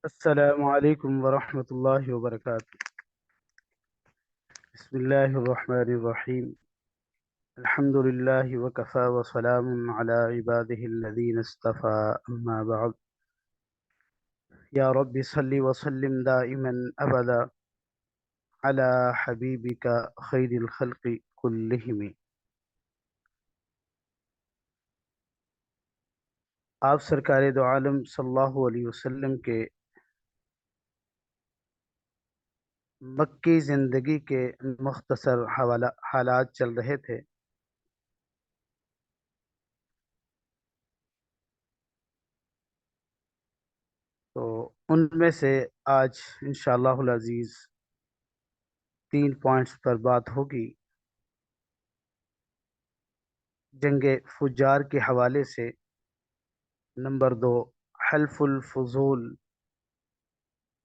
السلام علیکم ورحمۃ اللہ وبرکاتہ۔ بسم اللہ الرحمن الرحیم۔ الحمد للہ وکفی وسلام علی عبادہ الذین اصطفى، اما بعد۔ یا رب صلی وسلم دائما ابدا علی حبیبک خیر الخلق کلہم۔ آپ سرکار دو عالم صلی اللہ علیہ وسلم کے مکی زندگی کے مختصر حالات چل رہے تھے۔ تو ان میں سے آج انشاءاللہ العزیز 3 پوائنٹس پر بات ہوگی۔ جنگ فجار کے حوالے سے، نمبر 2 حلف الفضول،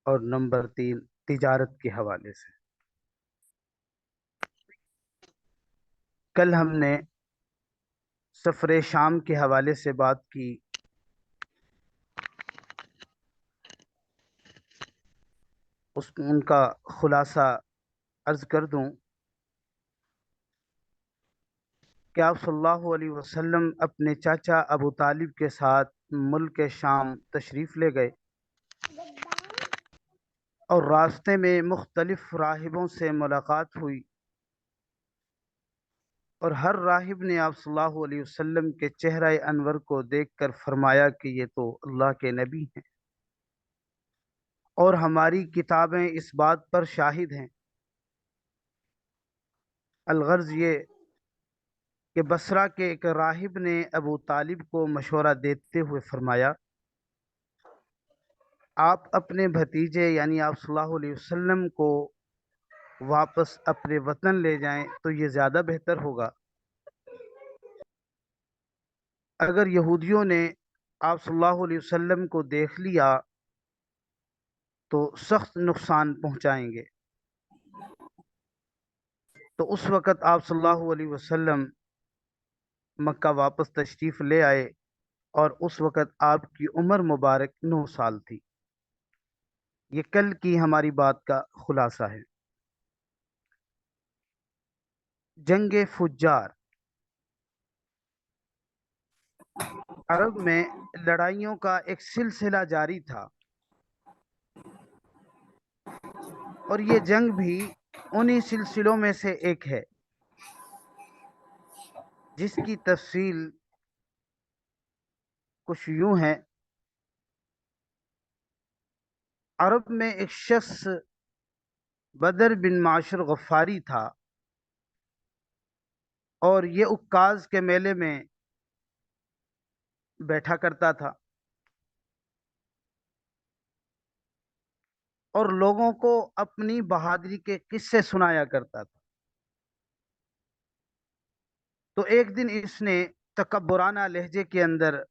اور نمبر 3 تجارت کے حوالے سے۔ کل ہم نے سفر شام کے حوالے سے بات کی۔ ان کا خلاصہ عرض کر دوں کہ آپ صلی اللہ علیہ وسلم اپنے چاچا ابو طالب کے ساتھ ملک شام تشریف لے گئے، اور راستے میں مختلف راہبوں سے ملاقات ہوئی، اور ہر راہب نے آپ صلی اللہ علیہ وسلم کے چہرہ انور کو دیکھ کر فرمایا کہ یہ تو اللہ کے نبی ہیں، اور ہماری کتابیں اس بات پر شاہد ہیں۔ الغرض یہ کہ بصرہ کے ایک راہب نے ابو طالب کو مشورہ دیتے ہوئے فرمایا، آپ اپنے بھتیجے یعنی آپ صلی اللہ علیہ وسلم کو واپس اپنے وطن لے جائیں تو یہ زیادہ بہتر ہوگا۔ اگر یہودیوں نے آپ صلی اللہ علیہ وسلم کو دیکھ لیا تو سخت نقصان پہنچائیں گے۔ تو اس وقت آپ صلی اللہ علیہ وسلم مکہ واپس تشریف لے آئے، اور اس وقت آپ کی عمر مبارک 9 سال تھی۔ یہ کل کی ہماری بات کا خلاصہ ہے۔ جنگ فجار۔ عرب میں لڑائیوں کا ایک سلسلہ جاری تھا، اور یہ جنگ بھی انہی سلسلوں میں سے ایک ہے جس کی تفصیل کچھ یوں ہے۔ عرب میں ایک شخص بدر بن معاشر غفاری تھا، اور یہ عکاظ کے میلے میں بیٹھا کرتا تھا، اور لوگوں کو اپنی بہادری کے قصے سنایا کرتا تھا۔ تو ایک دن اس نے تکبرانہ لہجے کے اندر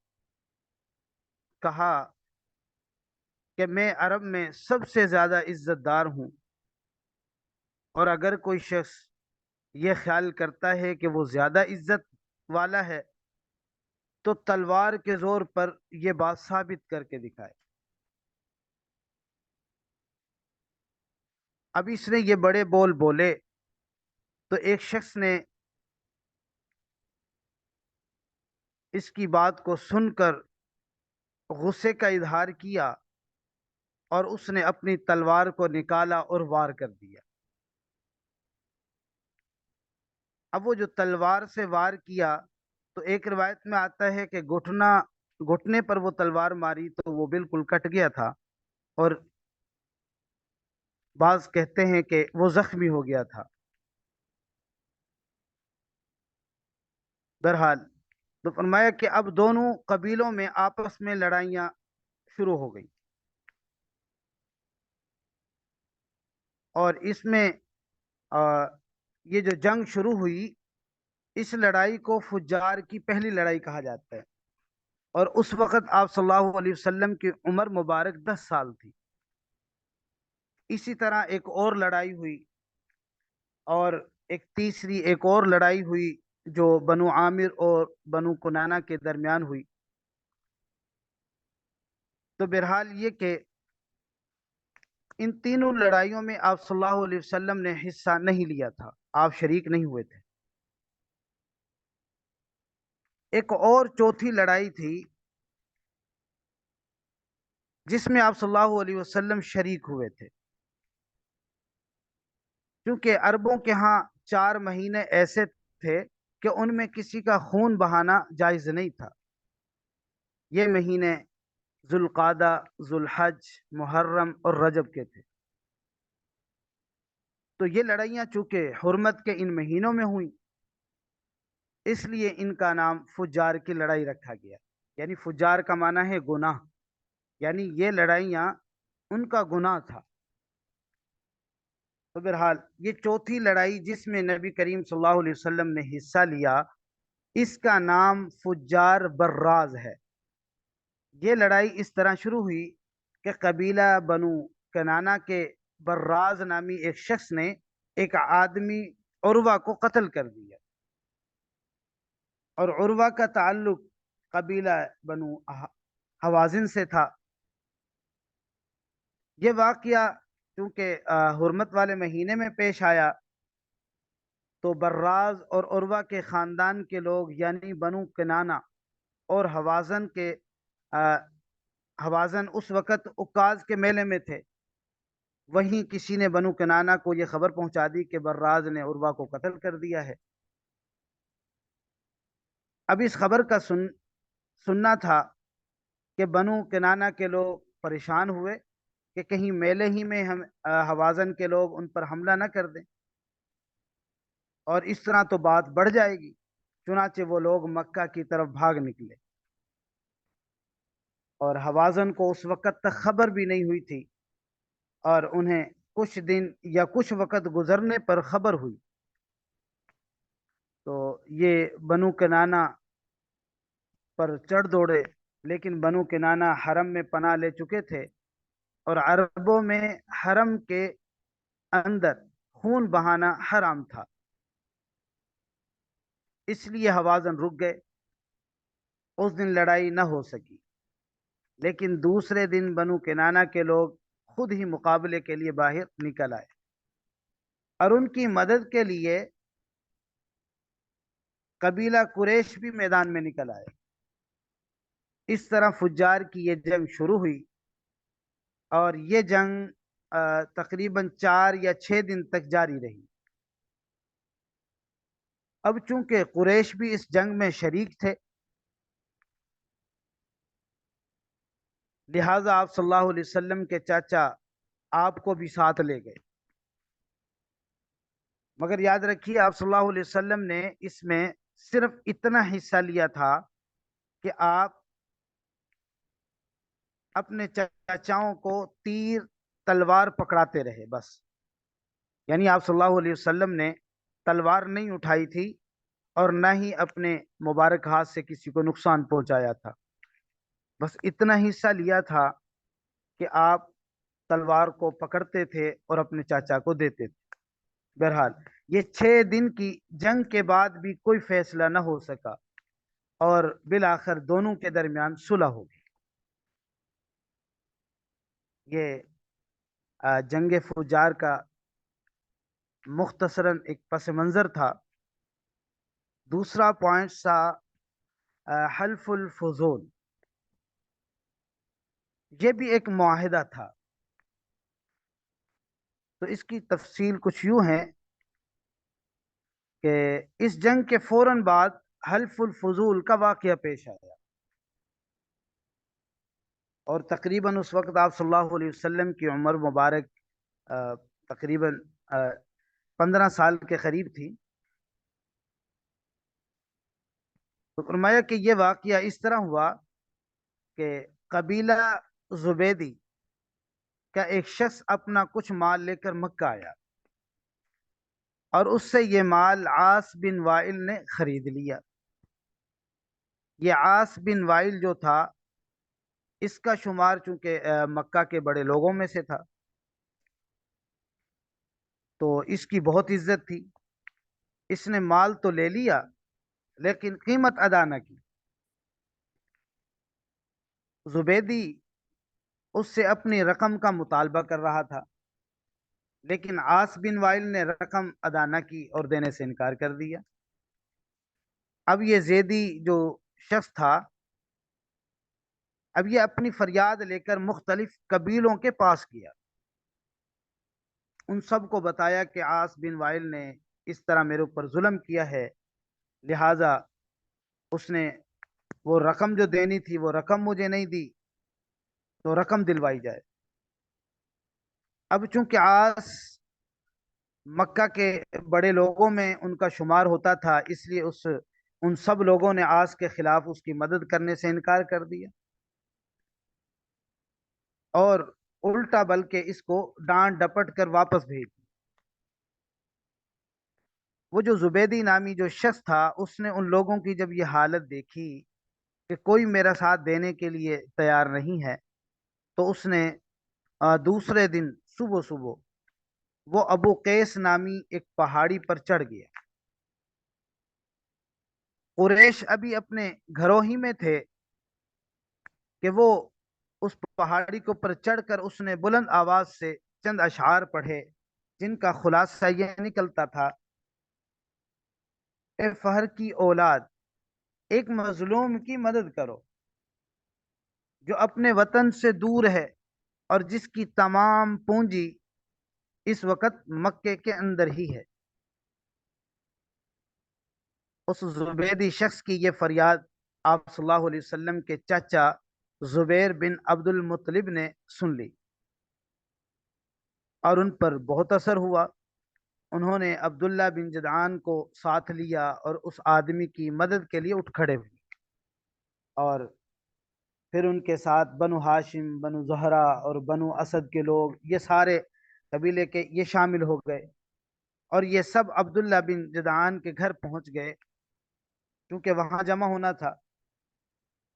کہا کہ میں عرب میں سب سے زیادہ عزت دار ہوں، اور اگر کوئی شخص یہ خیال کرتا ہے کہ وہ زیادہ عزت والا ہے تو تلوار کے زور پر یہ بات ثابت کر کے دکھائے۔ اب اس نے یہ بڑے بول بولے تو ایک شخص نے اس کی بات کو سن کر غصے کا اظہار کیا، اور اس نے اپنی تلوار کو نکالا اور وار کر دیا۔ اب وہ جو تلوار سے وار کیا تو ایک روایت میں آتا ہے کہ گھٹنے پر وہ تلوار ماری تو وہ بالکل کٹ گیا تھا، اور بعض کہتے ہیں کہ وہ زخمی ہو گیا تھا۔ بہرحال تو فرمایا کہ اب دونوں قبیلوں میں آپس میں لڑائیاں شروع ہو گئی، اور اس میں یہ جو جنگ شروع ہوئی، اس لڑائی کو فجار کی پہلی لڑائی کہا جاتا ہے، اور اس وقت آپ صلی اللہ علیہ وسلم کی عمر مبارک 10 سال تھی۔ اسی طرح ایک اور لڑائی ہوئی، اور ایک اور لڑائی ہوئی جو بنو عامر اور بنو کنانہ کے درمیان ہوئی۔ تو بہرحال یہ کہ ان تینوں لڑائیوں میں آپ صلی اللہ علیہ وسلم نے حصہ نہیں لیا تھا، آپ شریک نہیں ہوئے تھے۔ ایک اور چوتھی لڑائی تھی جس میں آپ صلی اللہ علیہ وسلم شریک ہوئے تھے، کیونکہ عربوں کے ہاں 4 مہینے ایسے تھے کہ ان میں کسی کا خون بہانا جائز نہیں تھا۔ یہ مہینے ذوالقعدہ، ذوالحج، محرم اور رجب کے تھے۔ تو یہ لڑائیاں چونکہ حرمت کے ان مہینوں میں ہوئیں، اس لیے ان کا نام فجار کی لڑائی رکھا گیا۔ یعنی فجار کا معنی ہے گناہ، یعنی یہ لڑائیاں ان کا گناہ تھا۔ تو بہرحال یہ چوتھی لڑائی جس میں نبی کریم صلی اللہ علیہ وسلم نے حصہ لیا، اس کا نام فجار براز ہے۔ یہ لڑائی اس طرح شروع ہوئی کہ قبیلہ بنو کنانا کے براز نامی ایک شخص نے ایک آدمی عروہ کو قتل کر دیا، اور عروہ کا تعلق قبیلہ بنو حوازن سے تھا۔ یہ واقعہ چونکہ حرمت والے مہینے میں پیش آیا، تو براز اور عروہ کے خاندان کے لوگ یعنی بنو کنانا اور حوازن اس وقت عکاظ کے میلے میں تھے۔ وہیں کسی نے بنو کنانا کو یہ خبر پہنچا دی کہ براز نے عروہ کو قتل کر دیا ہے۔ اب اس خبر کا سننا تھا کہ بنو کنانا کے لوگ پریشان ہوئے کہ کہیں میلے ہی میں ہم حوازن کے لوگ ان پر حملہ نہ کر دیں، اور اس طرح تو بات بڑھ جائے گی۔ چنانچہ وہ لوگ مکہ کی طرف بھاگ نکلے، اور حوازن کو اس وقت تک خبر بھی نہیں ہوئی تھی، اور انہیں کچھ دن یا کچھ وقت گزرنے پر خبر ہوئی۔ تو یہ بنو کنانا پر چڑھ دوڑے، لیکن بنو کنانا حرم میں پناہ لے چکے تھے، اور عربوں میں حرم کے اندر خون بہانا حرام تھا، اس لیے حوازن رک گئے۔ اس دن لڑائی نہ ہو سکی، لیکن دوسرے دن بنو کنانا کے لوگ خود ہی مقابلے کے لیے باہر نکل آئے، اور ان کی مدد کے لیے قبیلہ قریش بھی میدان میں نکل آئے۔ اس طرح فجار کی یہ جنگ شروع ہوئی، اور یہ جنگ تقریباً 4 یا 6 دن تک جاری رہی۔ اب چونکہ قریش بھی اس جنگ میں شریک تھے، لہٰذا آپ صلی اللہ علیہ وسلم کے چاچا آپ کو بھی ساتھ لے گئے۔ مگر یاد رکھیے آپ صلی اللہ علیہ وسلم نے اس میں صرف اتنا حصہ لیا تھا کہ آپ اپنے چاچاؤں کو تیر تلوار پکڑاتے رہے بس۔ یعنی آپ صلی اللہ علیہ وسلم نے تلوار نہیں اٹھائی تھی، اور نہ ہی اپنے مبارک ہاتھ سے کسی کو نقصان پہنچایا تھا۔ بس اتنا حصہ لیا تھا کہ آپ تلوار کو پکڑتے تھے اور اپنے چاچا کو دیتے تھے۔ بہرحال یہ 6 دن کی جنگ کے بعد بھی کوئی فیصلہ نہ ہو سکا، اور بالآخر دونوں کے درمیان صلح ہو گئی۔ یہ جنگ فجار کا مختصراً ایک پس منظر تھا۔ دوسرا پوائنٹ تھا حلف الفضول۔ یہ بھی ایک معاہدہ تھا۔ تو اس کی تفصیل کچھ یوں ہے کہ اس جنگ کے فوراً بعد حلف الفضول کا واقعہ پیش آیا، اور تقریباً اس وقت آپ صلی اللہ علیہ وسلم کی عمر مبارک تقریباً 15 سال کے قریب تھی۔ تو فرمایا کہ یہ واقعہ اس طرح ہوا کہ قبیلہ زبیدی کا ایک شخص اپنا کچھ مال لے کر مکہ آیا، اور اس سے یہ مال عاص بن وائل نے خرید لیا۔ یہ عاص بن وائل جو تھا، اس کا شمار چونکہ مکہ کے بڑے لوگوں میں سے تھا، تو اس کی بہت عزت تھی۔ اس نے مال تو لے لیا، لیکن قیمت ادا نہ کی۔ زبیدی اس سے اپنی رقم کا مطالبہ کر رہا تھا، لیکن عاص بن وائل نے رقم ادا نہ کی اور دینے سے انکار کر دیا۔ اب یہ زیدی جو شخص تھا، اب یہ اپنی فریاد لے کر مختلف قبیلوں کے پاس گیا، ان سب کو بتایا کہ عاص بن وائل نے اس طرح میرے اوپر ظلم کیا ہے، لہذا اس نے وہ رقم جو دینی تھی وہ رقم مجھے نہیں دی، تو رقم دلوائی جائے۔ اب چونکہ عاص مکہ کے بڑے لوگوں میں ان کا شمار ہوتا تھا، اس لیے ان سب لوگوں نے عاص کے خلاف اس کی مدد کرنے سے انکار کر دیا، اور الٹا بلکہ اس کو ڈانٹ ڈپٹ کر واپس بھیج دیا۔ وہ جو زبیدی نامی جو شخص تھا، اس نے ان لوگوں کی جب یہ حالت دیکھی کہ کوئی میرا ساتھ دینے کے لیے تیار نہیں ہے، تو اس نے دوسرے دن صبح صبح وہ ابو قیس نامی ایک پہاڑی پر چڑھ گیا۔ قریش ابھی اپنے گھروں ہی میں تھے کہ وہ اس پہاڑی کے اوپر چڑھ کر اس نے بلند آواز سے چند اشعار پڑھے، جن کا خلاصہ یہ نکلتا تھا: اے فہر کی اولاد، ایک مظلوم کی مدد کرو جو اپنے وطن سے دور ہے اور جس کی تمام پونجی اس وقت مکے کے اندر ہی ہے۔ اس زبیدی شخص کی یہ فریاد آپ صلی اللہ علیہ وسلم کے چچا زبیر بن عبد المطلب نے سن لی اور ان پر بہت اثر ہوا۔ انہوں نے عبداللہ بن جدعان کو ساتھ لیا اور اس آدمی کی مدد کے لیے اٹھ کھڑے ہوئے، اور پھر ان کے ساتھ بنو ہاشم، بنو زہرا اور بنو اسد کے لوگ، یہ سارے قبیلے کے یہ شامل ہو گئے، اور یہ سب عبداللہ بن جدعان کے گھر پہنچ گئے کیونکہ وہاں جمع ہونا تھا۔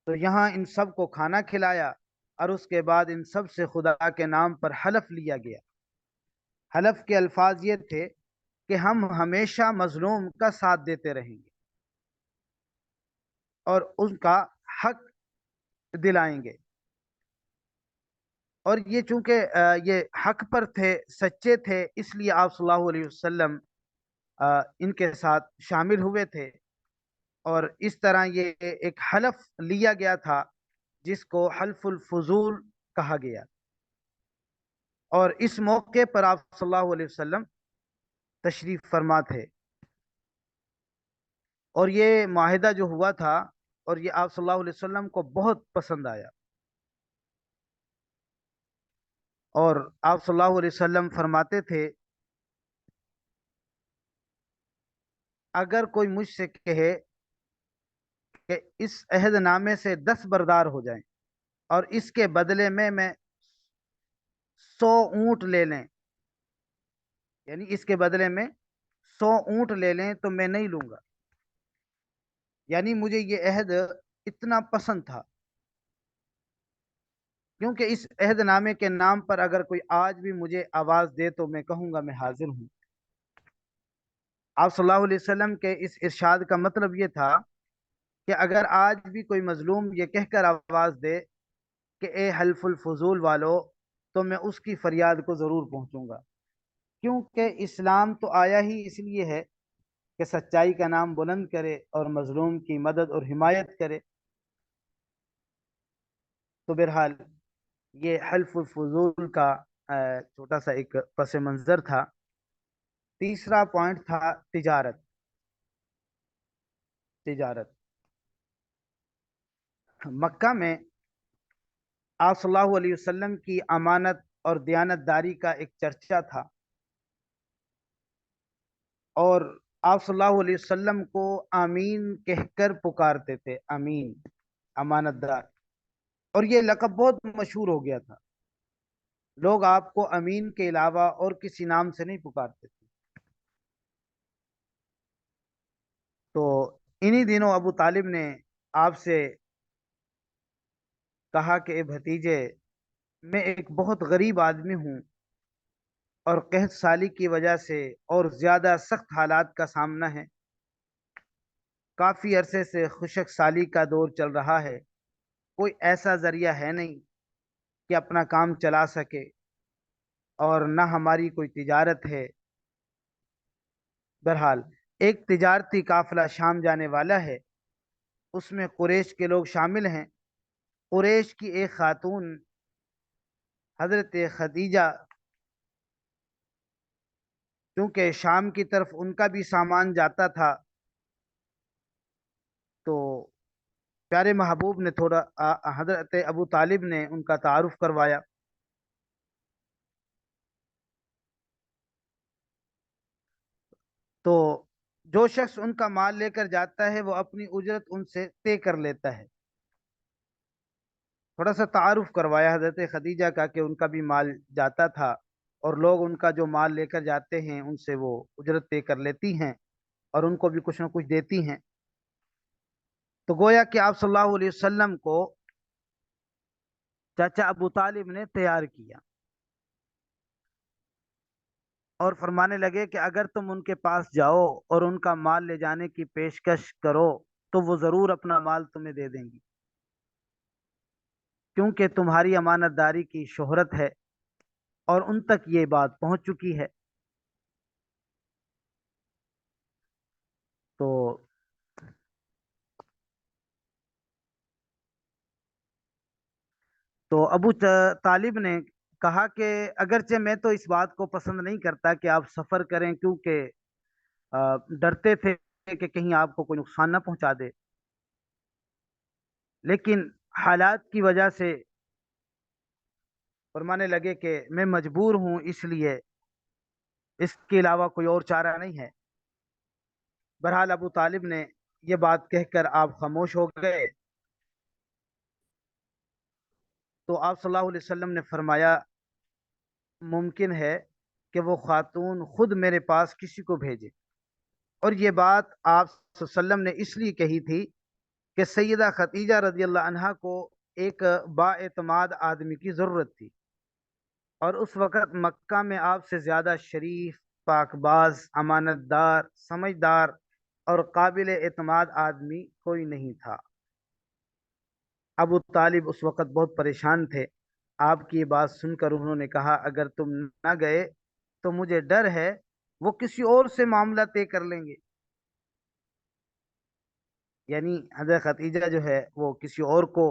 تو یہاں ان سب کو کھانا کھلایا، اور اس کے بعد ان سب سے خدا کے نام پر حلف لیا گیا۔ حلف کے الفاظ یہ تھے کہ ہم ہمیشہ مظلوم کا ساتھ دیتے رہیں گے اور ان کا حق دلائیں گے، اور یہ چونکہ یہ حق پر تھے، سچے تھے، اس لیے آپ صلی اللہ علیہ وسلم ان کے ساتھ شامل ہوئے تھے، اور اس طرح یہ ایک حلف لیا گیا تھا جس کو حلف الفضول کہا گیا۔ اور اس موقع پر آپ صلی اللہ علیہ وسلم تشریف فرما تھے، اور یہ معاہدہ جو ہوا تھا، اور یہ آپ صلی اللہ علیہ وسلم کو بہت پسند آیا، اور آپ صلی اللہ علیہ وسلم فرماتے تھے اگر کوئی مجھ سے کہے کہ اس عہد نامے سے 10 بردار ہو جائیں اور اس کے بدلے میں 100 اونٹ لے لیں، یعنی اس کے بدلے میں 100 اونٹ لے لیں، تو میں نہیں لوں گا۔ یعنی مجھے یہ عہد اتنا پسند تھا، کیونکہ اس عہد نامے کے نام پر اگر کوئی آج بھی مجھے آواز دے تو میں کہوں گا میں حاضر ہوں۔ آپ صلی اللہ علیہ وسلم کے اس ارشاد کا مطلب یہ تھا کہ اگر آج بھی کوئی مظلوم یہ کہہ کر آواز دے کہ اے حلف الفضول والو، تو میں اس کی فریاد کو ضرور پہنچوں گا، کیونکہ اسلام تو آیا ہی اس لیے ہے کہ سچائی کا نام بلند کرے اور مظلوم کی مدد اور حمایت کرے۔ تو بہرحال یہ حلف الفضول کا چھوٹا سا ایک پس منظر تھا۔ تیسرا پوائنٹ تھا تجارت۔ تجارت مکہ میں آپ صلی اللہ علیہ وسلم کی امانت اور دیانت داری کا ایک چرچا تھا، اور آپ صلی اللہ علیہ وسلم کو آمین کہہ کر پکارتے تھے، امین، امانت دار، اور یہ لقب بہت مشہور ہو گیا تھا۔ لوگ آپ کو امین کے علاوہ اور کسی نام سے نہیں پکارتے تھے۔ تو انہی دنوں ابو طالب نے آپ سے کہا کہ اے بھتیجے، میں ایک بہت غریب آدمی ہوں، اور قحط سالی کی وجہ سے اور زیادہ سخت حالات کا سامنا ہے، کافی عرصے سے خشک سالی کا دور چل رہا ہے، کوئی ایسا ذریعہ ہے نہیں کہ اپنا کام چلا سکے، اور نہ ہماری کوئی تجارت ہے۔ بہرحال ایک تجارتی قافلہ شام جانے والا ہے، اس میں قریش کے لوگ شامل ہیں۔ قریش کی ایک خاتون حضرت خدیجہ، کیونکہ شام کی طرف ان کا بھی سامان جاتا تھا، تو پیارے محبوب نے تھوڑا حضرت ابو طالب نے ان کا تعارف کروایا۔ تو جو شخص ان کا مال لے کر جاتا ہے وہ اپنی اجرت ان سے طے کر لیتا ہے۔ تھوڑا سا تعارف کروایا حضرت خدیجہ کا کہ ان کا بھی مال جاتا تھا، اور لوگ ان کا جو مال لے کر جاتے ہیں ان سے وہ اجرت طے کر لیتی ہیں اور ان کو بھی کچھ نہ کچھ دیتی ہیں۔ تو گویا کہ آپ صلی اللہ علیہ وسلم کو چاچا ابو طالب نے تیار کیا اور فرمانے لگے کہ اگر تم ان کے پاس جاؤ اور ان کا مال لے جانے کی پیشکش کرو تو وہ ضرور اپنا مال تمہیں دے دیں گی، کیونکہ تمہاری امانت داری کی شہرت ہے اور ان تک یہ بات پہنچ چکی ہے۔ تو ابو طالب نے کہا کہ اگرچہ میں تو اس بات کو پسند نہیں کرتا کہ آپ سفر کریں، کیونکہ ڈرتے تھے کہ کہیں آپ کو کوئی نقصان نہ پہنچا دے، لیکن حالات کی وجہ سے فرمانے لگے کہ میں مجبور ہوں، اس لیے اس کے علاوہ کوئی اور چارہ نہیں ہے۔ بہرحال ابو طالب نے یہ بات کہہ کر آپ خاموش ہو گئے، تو آپ صلی اللہ علیہ وسلم نے فرمایا ممکن ہے کہ وہ خاتون خود میرے پاس کسی کو بھیجے، اور یہ بات آپ صلی اللہ علیہ وسلم نے اس لیے کہی تھی کہ سیدہ خدیجہ رضی اللہ عنہا کو ایک با اعتماد آدمی کی ضرورت تھی، اور اس وقت مکہ میں آپ سے زیادہ شریف، پاک باز، امانت دار، سمجھدار اور قابل اعتماد آدمی کوئی نہیں تھا۔ ابو طالب اس وقت بہت پریشان تھے۔ آپ کی یہ بات سن کر انہوں نے کہا اگر تم نہ گئے تو مجھے ڈر ہے وہ کسی اور سے معاملہ طے کر لیں گے، یعنی حضرت خدیجہ جو ہے وہ کسی اور کو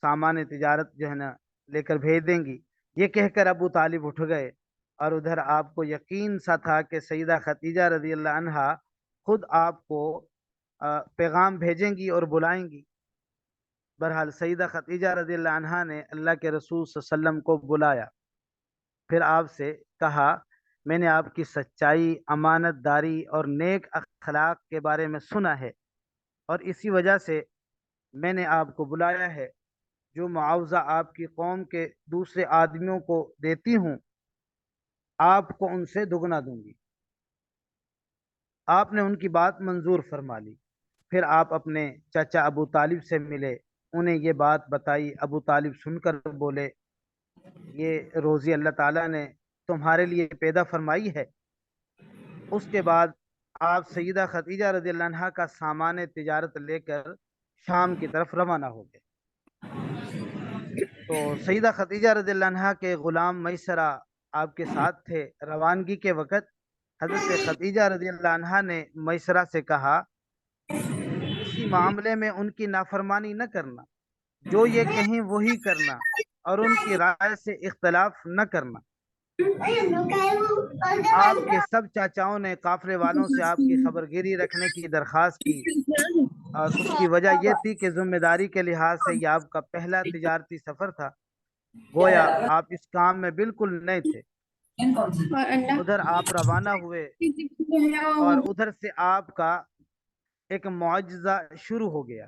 سامان تجارت جو ہے نا لے کر بھیج دیں گی۔ یہ کہہ کر ابو طالب اٹھ گئے، اور ادھر آپ کو یقین سا تھا کہ سیدہ خدیجہ رضی اللہ عنہا خود آپ کو پیغام بھیجیں گی اور بلائیں گی۔ بہرحال سیدہ خدیجہ رضی اللہ عنہا نے اللہ کے رسول صلی اللہ علیہ وسلم کو بلایا، پھر آپ سے کہا میں نے آپ کی سچائی، امانت داری اور نیک اخلاق کے بارے میں سنا ہے، اور اسی وجہ سے میں نے آپ کو بلایا ہے۔ جو معاوضہ آپ کی قوم کے دوسرے آدمیوں کو دیتی ہوں آپ کو ان سے دگنا دوں گی۔ آپ نے ان کی بات منظور فرما لی۔ پھر آپ اپنے چچا ابو طالب سے ملے، انہیں یہ بات بتائی۔ ابو طالب سن کر بولے یہ روزی اللہ تعالیٰ نے تمہارے لیے پیدا فرمائی ہے۔ اس کے بعد آپ سیدہ خدیجہ رضی اللہ عنہا کا سامان تجارت لے کر شام کی طرف روانہ ہو گئے۔ تو سیدہ خدیجہ رضی اللہ عنہا کے غلام میسرہ آپ کے ساتھ تھے۔ روانگی کے وقت حضرت خدیجہ رضی اللہ عنہا نے میسرہ سے کہا کسی معاملے میں ان کی نافرمانی نہ کرنا، جو یہ کہیں وہی کرنا، اور ان کی رائے سے اختلاف نہ کرنا۔ آپ کے سب چاچاؤں نے قافلے والوں سے آپ کی خبرگیری رکھنے کی درخواست کی، اور اس کی وجہ یہ تھی کہ ذمہ داری کے لحاظ سے یہ آپ کا پہلا تجارتی سفر تھا، گویا آپ اس کام میں بالکل نئے تھے۔ ادھر آپ روانہ ہوئے، اور ادھر سے آپ کا ایک معجزہ شروع ہو گیا،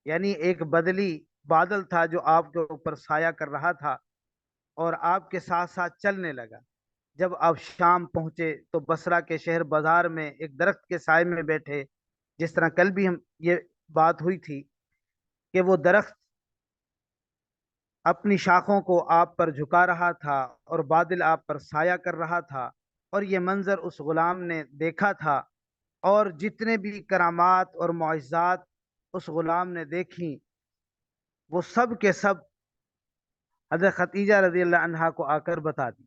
یعنی ایک بدلی بادل تھا جو آپ کے اوپر سایہ کر رہا تھا اور آپ کے ساتھ ساتھ چلنے لگا۔ جب آپ شام پہنچے تو بصرہ کے شہر بازار میں ایک درخت کے سائے میں بیٹھے، جس طرح کل بھی ہم یہ بات ہوئی تھی کہ وہ درخت اپنی شاخوں کو آپ پر جھکا رہا تھا اور بادل آپ پر سایہ کر رہا تھا، اور یہ منظر اس غلام نے دیکھا تھا، اور جتنے بھی کرامات اور معجزات اس غلام نے دیکھی وہ سب کے سب حضرت خدیجہ رضی اللہ عنہا کو آ کر بتا دی۔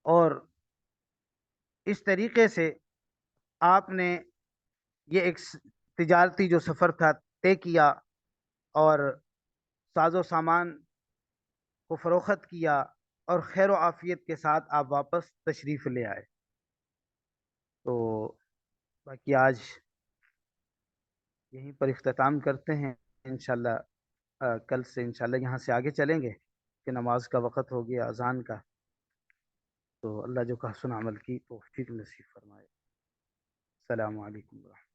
اور اس طریقے سے آپ نے یہ ایک تجارتی جو سفر تھا طے کیا، اور ساز و سامان کو فروخت کیا، اور خیر و عافیت کے ساتھ آپ واپس تشریف لے آئے۔ تو باقی آج یہیں پر اختتام کرتے ہیں انشاءاللہ۔ کل سے انشاءاللہ یہاں سے آگے چلیں گے کہ نماز کا وقت ہو گیا، اذان کا۔ تو اللہ جو کہ حسن عمل کی توفیق نصیب فرمائے۔ السلام علیکم ورحمۃ اللہ۔